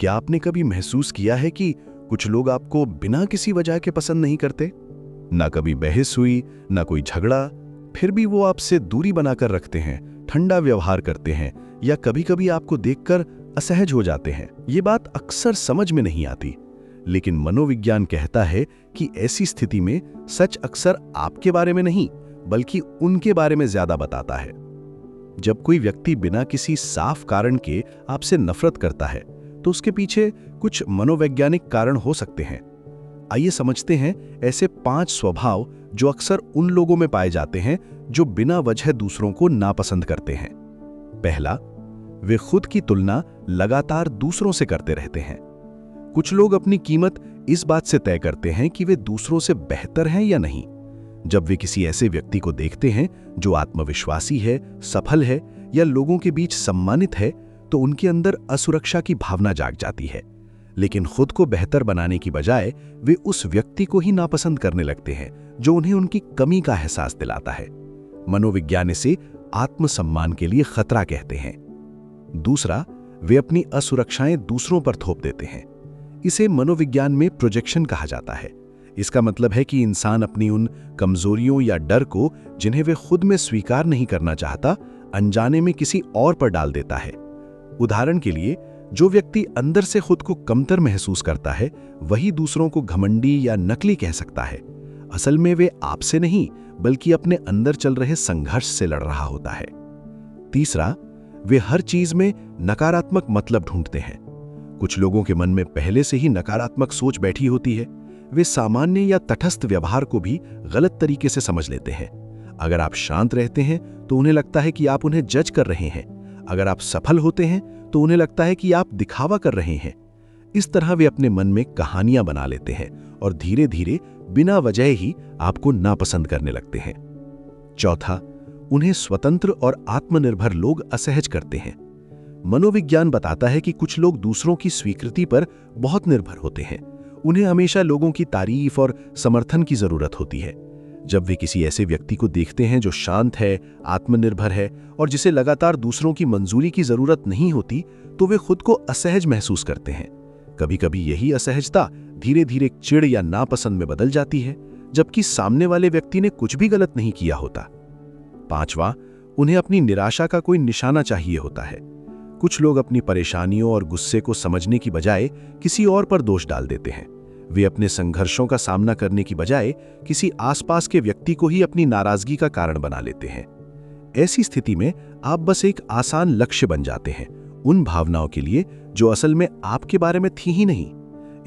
क्या आपने कभी महसूस किया है कि कुछ लोग आपको बिना किसी वजह के पसंद नहीं करते? ना कभी बहस हुई, ना कोई झगड़ा, फिर भी वो आपसे दूरी बनाकर रखते हैं, ठंडा व्यवहार करते हैं या कभी-कभी आपको देखकर असहज हो जाते हैं। ये बात अक्सर समझ में नहीं आती, लेकिन मनोविज्ञान कहता है कि ऐसी स्थिति में सच अक्सर आपके बारे में नहीं, बल्कि उनके बारे में ज्यादा बताता है। जब कोई व्यक्ति बिना किसी साफ कारण के आपसे नफरत करता है, तो उसके पीछे कुछ मनोवैज्ञानिक कारण हो सकते हैं। आइए समझते हैं ऐसे 5 स्वभाव जो अक्सर उन लोगों में पाए जाते हैं जो बिना वजह दूसरों को नापसंद करते हैं। पहला, वे खुद की तुलना लगातार दूसरों से करते रहते हैं। कुछ लोग अपनी कीमत इस बात से तय करते हैं कि वे दूसरों से बेहतर हैं या नहीं। जब वे किसी ऐसे व्यक्ति को देखते हैं जो आत्मविश्वासी है, सफल है या लोगों के बीच सम्मानित है, तो उनके अंदर असुरक्षा की भावना जाग जाती है। लेकिन खुद को बेहतर बनाने की बजाय वे उस व्यक्ति को ही नापसंद करने लगते हैं जो उन्हें उनकी कमी का एहसास दिलाता है। मनोविज्ञान इसे आत्मसम्मान के लिए खतरा कहते हैं। दूसरा, वे अपनी असुरक्षाएं दूसरों पर थोप देते हैं। इसे मनोविज्ञान में प्रोजेक्शन कहा जाता है। इसका मतलब है कि इंसान अपनी उन कमजोरियों या डर को, जिन्हें वे खुद में स्वीकार नहीं करना चाहता, अनजाने में किसी और पर डाल देता है। उदाहरण के लिए, जो व्यक्ति अंदर से खुद को कमतर महसूस करता है, वही दूसरों को घमंडी या नकली कह सकता है। असल में वे आपसे नहीं, बल्कि अपने अंदर चल रहे संघर्ष से लड़ रहा होता है। तीसरा, वे हर चीज में नकारात्मक मतलब ढूंढते हैं। कुछ लोगों के मन में पहले से ही नकारात्मक सोच बैठी होती है। वे सामान्य या तटस्थ व्यवहार को भी गलत तरीके से समझ लेते हैं। अगर आप शांत रहते हैं तो उन्हें लगता है कि आप उन्हें जज कर रहे हैं। अगर आप सफल होते हैं तो उन्हें लगता है कि आप दिखावा कर रहे हैं। इस तरह वे अपने मन में कहानियां बना लेते हैं और धीरे धीरे बिना वजह ही आपको नापसंद करने लगते हैं। चौथा, उन्हें स्वतंत्र और आत्मनिर्भर लोग असहज करते हैं। मनोविज्ञान बताता है कि कुछ लोग दूसरों की स्वीकृति पर बहुत निर्भर होते हैं। उन्हें हमेशा लोगों की तारीफ और समर्थन की जरूरत होती है। जब वे किसी ऐसे व्यक्ति को देखते हैं जो शांत है, आत्मनिर्भर है और जिसे लगातार दूसरों की मंजूरी की जरूरत नहीं होती, तो वे खुद को असहज महसूस करते हैं। कभी-कभी यही असहजता धीरे धीरे चिढ़ या नापसंद में बदल जाती है, जबकि सामने वाले व्यक्ति ने कुछ भी गलत नहीं किया होता। पांचवा, उन्हें अपनी निराशा का कोई निशाना चाहिए होता है। कुछ लोग अपनी परेशानियों और गुस्से को समझने की बजाय किसी और पर दोष डाल देते हैं। वे अपने संघर्षों का सामना करने की बजाय किसी आसपास के व्यक्ति को ही अपनी नाराजगी का कारण बना लेते हैं। ऐसी स्थिति में आप बस एक आसान लक्ष्य बन जाते हैं उन भावनाओं के लिए जो असल में आपके बारे में थी ही नहीं।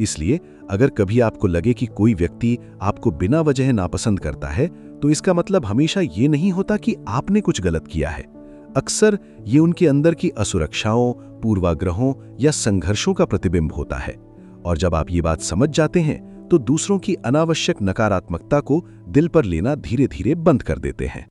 इसलिए अगर कभी आपको लगे कि कोई व्यक्ति आपको बिना वजह नापसंद करता है, तो इसका मतलब हमेशा ये नहीं होता कि आपने कुछ गलत किया है। अक्सर ये उनके अंदर की असुरक्षाओं, पूर्वाग्रहों या संघर्षों का प्रतिबिंब होता है। और जब आप ये बात समझ जाते हैं, तो दूसरों की अनावश्यक नकारात्मकता को दिल पर लेना धीरे धीरे बंद कर देते हैं।